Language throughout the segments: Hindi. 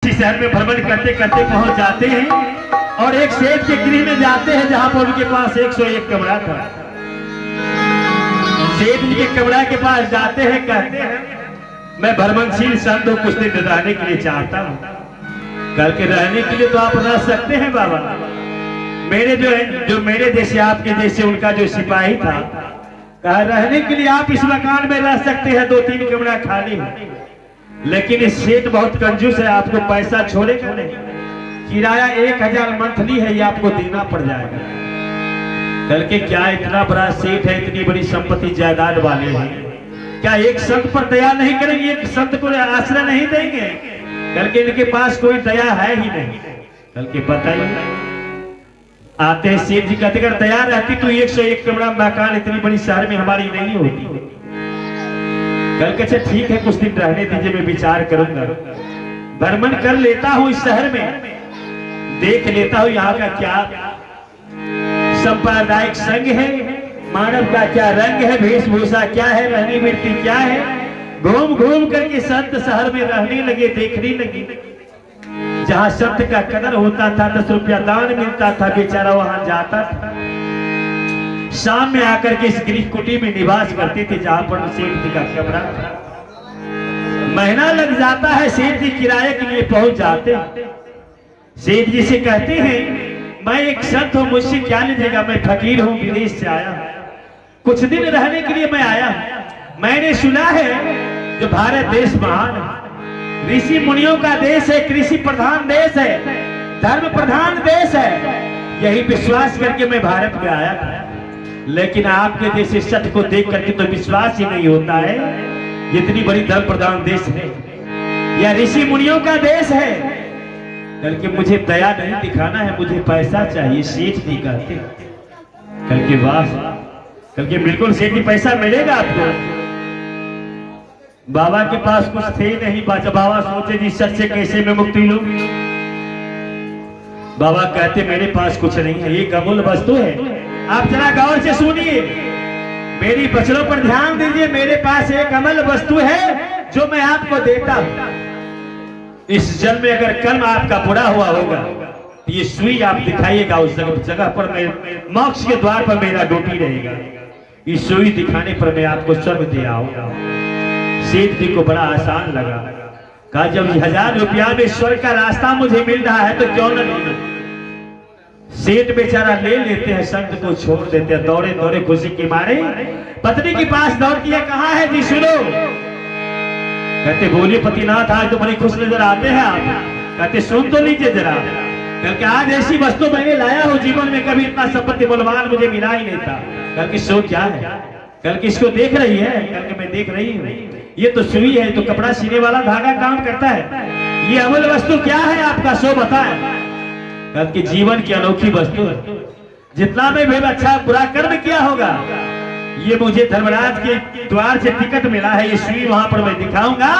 उसी शहर में भ्रमण करते करते पहुंच जाते हैं और एक सेठ के गृह में जाते हैं जहां पर उनके पास 101 कमरा था। सेठ जी के कमरा के पास जाते हैं, कहते हैं मैं भ्रमणशील संत हूं, कुछ दिन रहने के लिए चाहता हूं। कल के रहने के लिए तो आप रह सकते हैं बाबा, मेरे जो मेरे जैसे आपके जैसे उनका जो सिपाही था, कहा रहने के लिए आप इस मकान में रह सकते हैं, 2-3 कमरा खाली है, लेकिन इस सेठ बहुत कंजूस है, आपको पैसा छोड़ेगा नहीं, किराया 1000 मंथली है, ये आपको देना पड़ जाएगा। कल के क्या इतना बड़ा सेठ है, इतनी बड़ी संपत्ति जायदाद वाले हैं, क्या एक संत पर दया नहीं करेंगे, एक संत को आश्रय नहीं देंगे? कल के इनके पास कोई दया है ही नहीं। कल के बताइए, आते हैं सेठ जी कहते अगर दया रहती तो 101 कमरा मकान इतनी बड़ी शहर में हमारी नहीं होती। कल के अच्छा ठीक है, कुछ दिन रहने दीजिए, मैं विचार करूंगा, भ्रमण कर लेता हूं इस शहर में, देख लेता हूं यहाँ का क्या सांप्रदायिक संघ है, मानव का क्या रंग है, वेशभूषा क्या है, रहनी मिट्टी क्या है। घूम घूम करके संत शहर में रहने लगे, देखने लगे, जहां संत का कदर होता था, 10 रुपया दान मिलता था, बेचारा वहां जाता था, शाम में आकर के इस गृह कुटी में निवास करते थे जहां पर सेठ जी का कमरा था। महीना लग जाता है, सेठ जी किराए के लिए पहुंच जाते। सेठ जी से कहते हैं मैं एक संत हूं, मुझसे क्या लीजिएगा, मैं फकीर हूं, विदेश से आया, कुछ दिन रहने के लिए मैं आया। मैंने सुना है जो भारत देश महान है, ऋषि मुनियों का देश है, कृषि प्रधान देश है, धर्म प्रधान देश है, यही विश्वास करके मैं भारत में आया था। लेकिन आपके जैसे सत्य को देख करके तो विश्वास ही नहीं होता है, इतनी बड़ी धर्म प्रधान देश है, यह ऋषि मुनियों का देश है। कल के मुझे दया नहीं दिखाना है, मुझे पैसा चाहिए, सेठ नहीं कहते। कल के वाह, कल के बिल्कुल सेठ जी पैसा मिलेगा आपको। बाबा के पास कुछ थे नहीं, बाबा सोचे जी सच से कैसे मैं मुक्ति लूं। बाबा कहते मेरे पास कुछ नहीं है, ये अमूल्य वस्तु है, आप जरा गौर से सुनिए, मेरी बचनों पर ध्यान दीजिए, मेरे पास एक अमूल्य वस्तु है जो मैं आपको देता हूं। इस जन्म में अगर कर्म आपका बुरा हुआ होगा तो ये सुई आप दिखाइएगा, उस जगह पर मैं मोक्ष के द्वार पर मेरा ड्यूटी रहेगा, इस सुई दिखाने पर मैं आपको स्वर्ग दे आऊंगा। सेठ जी को बड़ा आसान लगा, कहा जब 1000 रुपया में स्वर्ग का रास्ता मुझे मिल रहा है तो क्यों न ले। सेठ बेचारा ले लेते हैं, संत को छोड़ देते हैं, दौड़े दौड़े खुशी के मारे पत्नी के पास दौड़ती है, कहा है जी सुनो। कहते बोलिए पतिनाथ, आज तो बड़ी खुश नजर आते हैं आप। कहते सुन तो लीजिए जरा, कल आज ऐसी वस्तु मैंने लाया हूँ, जीवन में कभी इतना संपत्ति बलवान मुझे मिला ही नहीं था। कल की सो क्या है, कल की इसको देख रही है, कल के मैं देख रही हूँ, ये तो सुई है, तो कपड़ा सीने वाला धागा काम करता है, ये अमूल्य वस्तु क्या है आपका, सो बताए। कल की जीवन की अनोखी वस्तु है, जितना मैं भी अच्छा बुरा कर्म किया होगा, ये मुझे धर्मराज के द्वार से टिकट मिला है, ये सुई वहां पर मैं दिखाऊंगा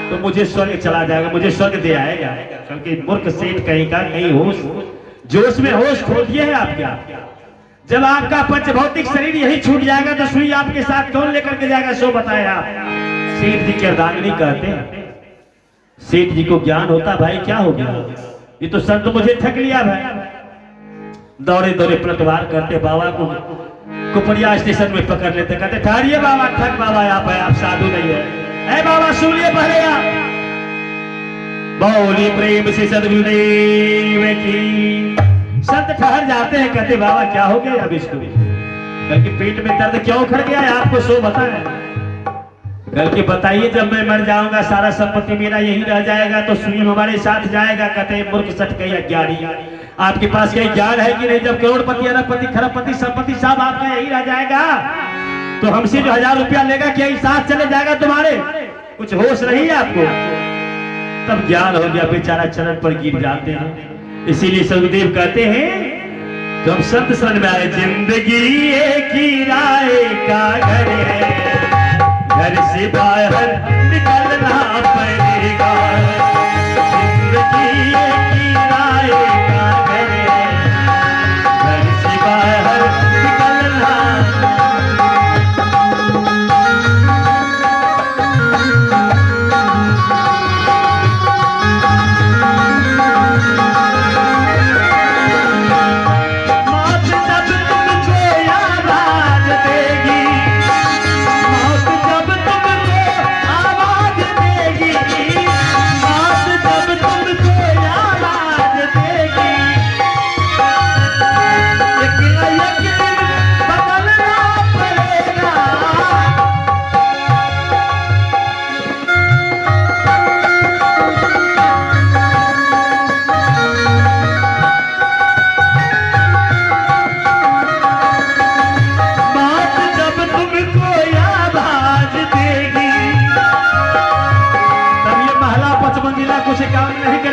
तो मुझे स्वर्ग चला जाएगा, मुझे स्वर्ग दे आएगा। क्योंकि मूर्ख सेठ कहीं का कहीं होश, जोश में होश खो दिए है आप क्या। जब आपका पंच भौतिक शरीर यही छूट जाएगा तो सुई आपके साथ कौन लेकर के जाएगा, सो बताए आप। सेठ जी की अर्धांगिनी कहते हैं, सेठ जी को ज्ञान होता भाई क्या हो गया, ये तो संत मुझे ठग लिया भाई। दौड़े दौड़े प्रतवार करते बाबा को कुपड़िया स्टेशन में पकड़ लेते, कहते ठहरिए बाबा, ठग बाबा आप साधु नहीं है। बाबा सुनिए पहले आप, बोली प्रेम से सदगुरुदेव की। संत ठहर जाते हैं, कहते बाबा क्या हो गया अब इसको, कल के पेट में दर्द क्यों उखड़ गया है आपको, सो बताए। कल के बताइए जब मैं मर जाऊंगा सारा संपत्ति मेरा यही रह जाएगा तो स्वयं हमारे साथ जाएगा। कहते मूर्ख सट कही अज्ञानी, आपके पास कहीं ज्ञान है कि नहीं, जब करोड़पति अरबपति खरबपति संपत्ति सब आपका यही रह जाएगा तो हमसे जो 1000 रुपया लेगा क्या साथ चले जाएगा तुम्हारे, कुछ होश नहीं है आपको। तब ज्ञान हो गया, बेचारा चरण पर गिर जाते हैं। इसीलिए सदगुरुदेव कहते हैं जब संत शरण में आए, जिंदगी एक ही राय का घर है, घर से बाहर निकलना पड़ेगा, जिंदगी एक ही राय का घर है, घर से बाहर निकलना।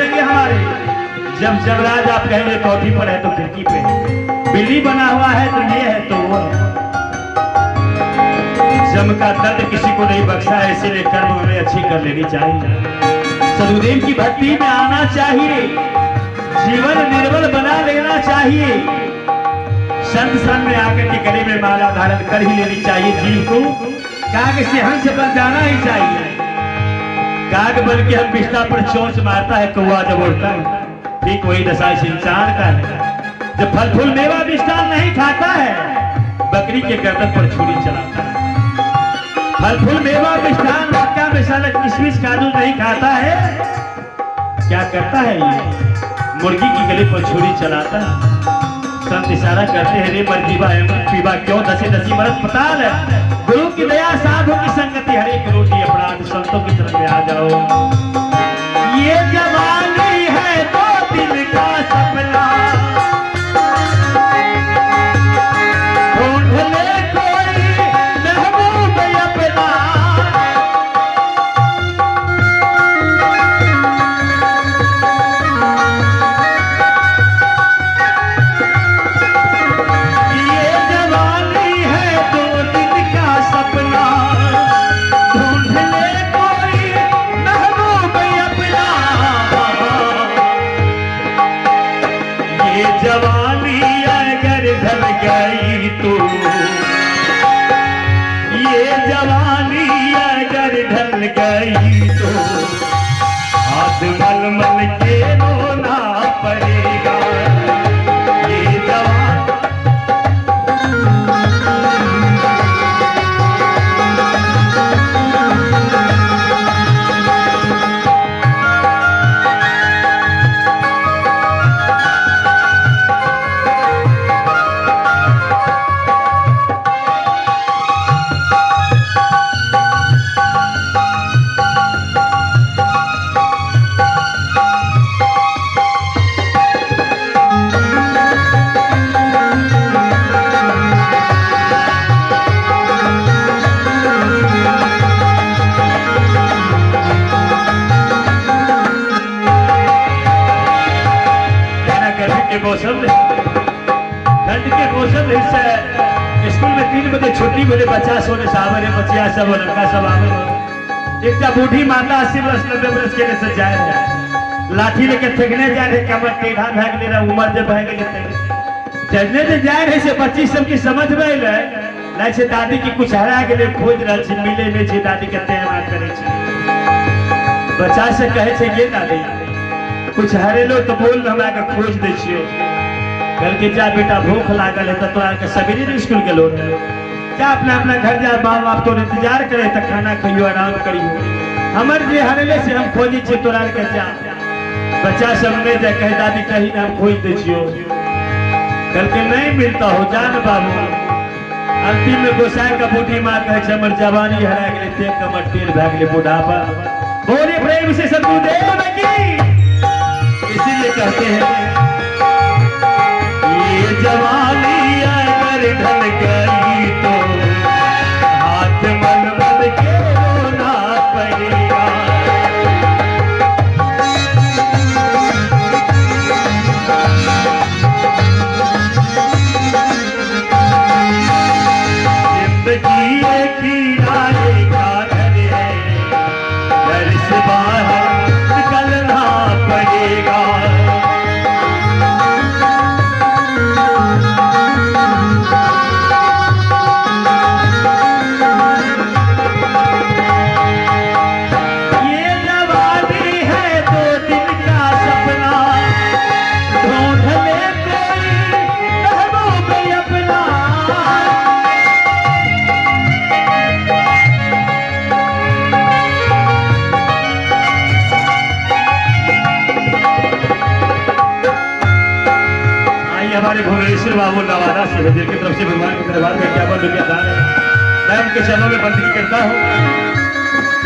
मिलेंगे हमारे। जब जबराज आप कहेंगे कोठी पर है तो खिड़की पे है, बिल्ली बना हुआ है तो ये है तो वो है। जम का दर्द किसी को नहीं बख्शा है, इसीलिए कर्म हमें अच्छी कर लेनी चाहिए। सदुदेव की भक्ति में आना चाहिए, जीवन निर्मल बना लेना चाहिए। संत सन में आकर के गले में माला धारण कर ही लेनी चाहिए। जीव को काग से हंस बन जाना ही चाहिए। काग बन के हम बिस्तर पर चोंच मारता है कौवा जब उड़ता है, ठीक वही दशा इस इंसान का है। जब फल फूल मेवा मिष्ठान नहीं खाता है, बकरी के गर्दन पर छुरी चलाता है। फल फूल मेवा मिष्ठान मक्का मिसाल किशमिश काजू नहीं खाता है, क्या करता है ये? मुर्गी की गले पर छुरी चलाता है। संत इशारा करते हैं, रे मर्जीबा पीबा क्यों दसे दसी बरस पताल है। गुरु की दया साधु की संगति हरे करो की अपराध, संतों की तरफ में आ जाओ। ये जवानी है तो दिल का सपना, ढूंढ ले कोई महबूब अपना। ये जवानी है तो दिल का सपना, ढूंढ ले कोई महबूब अपना। ये जवानी अगर ढल गई तो, ये जवानी अगर ढल गई तो, हाथ मल मल के रोना पड़ेगा। ये जवानी मौसम में, ठंड के मौसम में स्कूल में 3 बजे छुट्टी मिले, 50 होने सावरे बचिया सब लड़का सब आवे। एक बूढ़ी माता 80 वर्ष 90 वर्ष के से जाए रहे, लाठी लेके फेंकने जा रहे, कमर टेढ़ा भाग ले रहा, उम्र जब भाग लेते चलने से जाए रहे से बच्ची सब की समझ में लाइक से दादी की कुछ हरा के लिए खोज रहा छे, मिले में छे दादी के तेल मार करे छे। बच्चा से कहे छे ये दादी कुछ हरेलो तो बोल हमरा के खोज दे छियो। कल के जा बेटा भूख लागल है तो तोरा के सवेरे स्कूल के लोग जा अपना अपना घर जा, माँ बाप तो इंतजार करे तो खाना खाइयो आराम करियो। हमर जे हरेले से हम खोजी छे तोरा के जा। बच्चा सब ने जा कहे दादी कहीं हम खोज दे छियो। कल के नहीं मिलता हो जान बाबू। अंतिम में गोसाई का बूढ़ी माँ कहे छे हमर जवानी हरा गेले, ते कमर तेल भाग ले बुढ़ापा। बोले प्रेम से सतगुरुदेव की। इसीलिए कहते हैं ये जवानी अगर ढल गई तो, हाथ मल मल के रोना पड़ेगा। जिंदगी एक ही राह का घर है, घर से बाहर निकलना पड़ेगा। हमारे भुवनेश्वर बाबू नवादा से दिल की तरफ से भगवान के दरबार में 51 रुपया दान है। मैं उनके चरणों में बंदगी करता हूँ।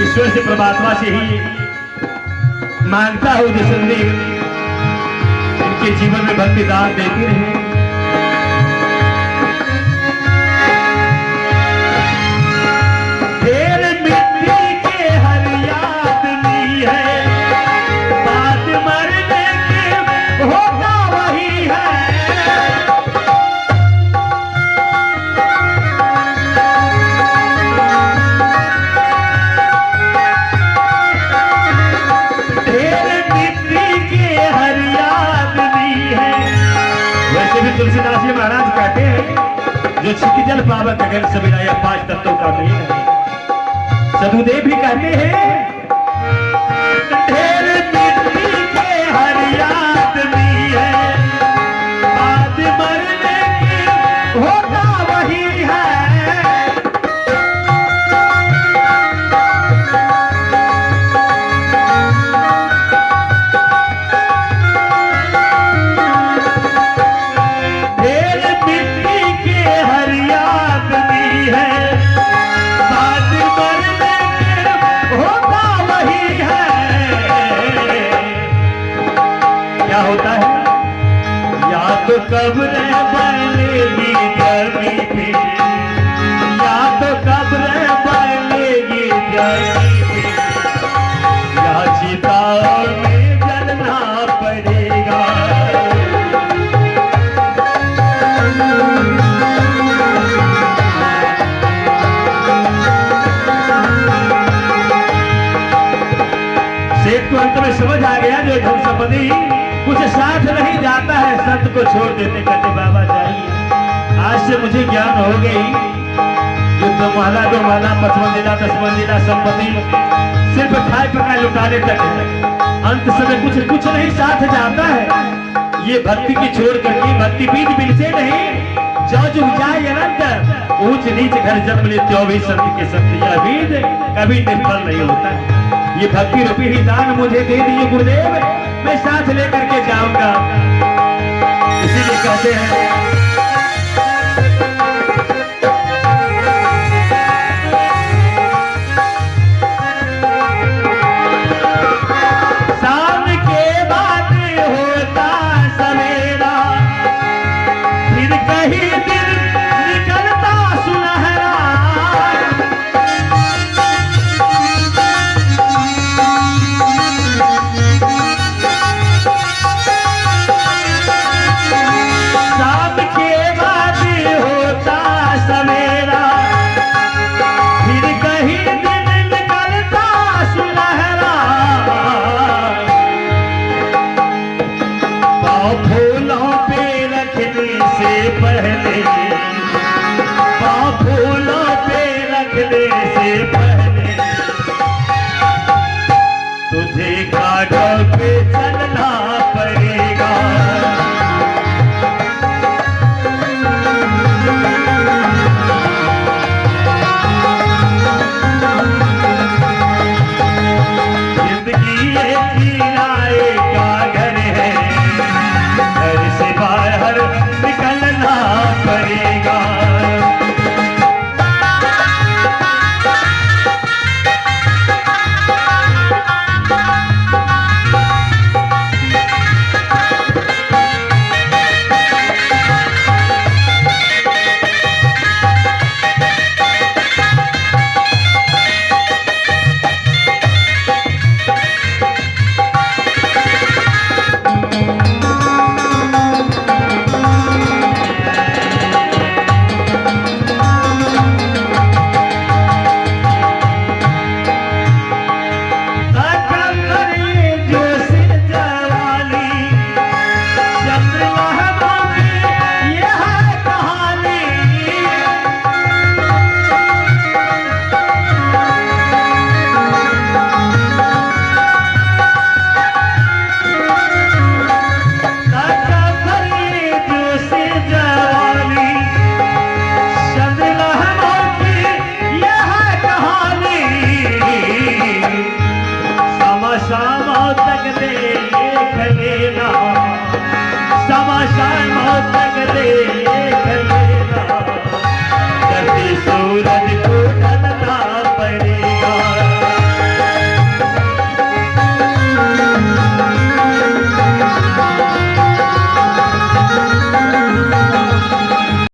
ईश्वर से परमात्मा से ही मांगता हूँ जो संदेह इनके जीवन में भक्ति दान देती रहे। ढेर मिट्टी के हर आदमी है, बात मर जो क्षितिजल पावक गगन सवेरा, यह 5 तत्वों का मेल है। सदुदेव भी कहते हैं ढेर मिट्टी के हर आदमी है, बाद मरने के होता वही है। होता है या तो कब्र बनेगी धरती पे, या तो कब्र बनेगी धरती पे, या चिता में जलना पड़ेगा। सेठ को अंत में समझ आ गया जो धन संपत्ति कुछ साथ नहीं जाता है, संत को छोड़ देते, कहते बाबा जाइए। आज से मुझे ज्ञान हो गई जो 2 महला 2 महला 5 मंजिला 10 मंजिला संपत्ति सिर्फ खाए पकाए लुटाने तक है, अंत समय कुछ नहीं साथ जाता है। ये भक्ति की छोड़ करके भक्ति बीज बिल से नहीं, जो जुग जाए अनंत, ऊंच नीच घर जन्म ले 24 संत के संत, यह बीज कभी निर्फल नहीं होता है। ये भक्ति रूपी ही दान मुझे दे दिए गुरुदेव, मैं साथ लेकर के जाऊंगा। इसीलिए कहते हैं शाम के बाद होता सवेरा, फिर कहीं दिन निकलता सुनहरा। तुझे कागज पे चलना पड़ेगा। जिंदगी एक किराए का घर है, घर से बाहर निकलना पड़ेगा। तक दे